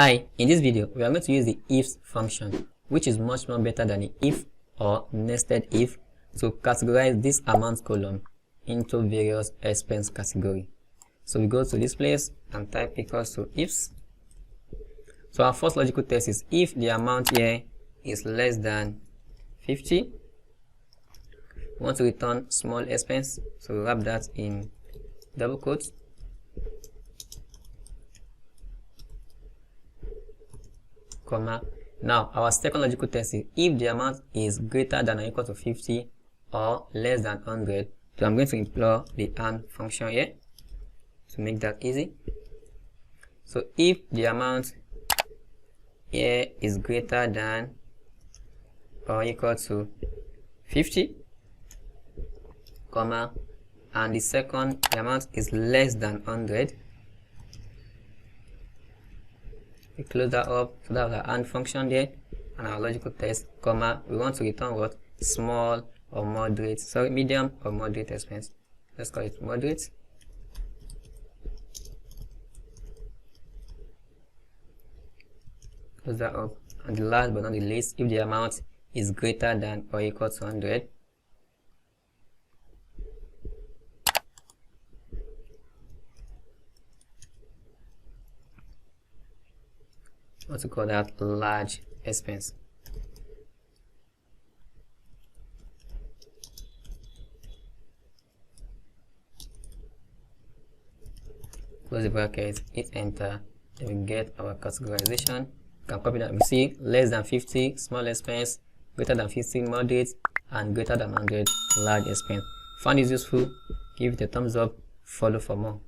Hi, in this video, we are going to use the if function, which is much more better than the if or nested if, to categorize this amount column into various expense category. So we go to this place and type equals to ifs. So our first logical test is if the amount here is less than 50, we want to return small expense, so we wrap that in double quotes. Comma. Now our second logical test is if the amount is greater than or equal to 50 or less than 100. So I'm going to employ the and function here to make that easy. So if the amount here is greater than or equal to 50, comma, and the second the amount is less than 100, we close that up. So that was our AND function there, and our logical test, comma, we want to return what? Small or moderate, sorry, medium or moderate expense. Let's call it moderate. Close that up. And the last but not the least, if the amount is greater than or equal to 100, what to call that? Large expense. Close the bracket, hit enter, then we get our categorization. You can copy that. We see less than 50 small expense, greater than 50 moderate, and greater than 100 large expense. Found this useful? Give it a thumbs up, follow for more.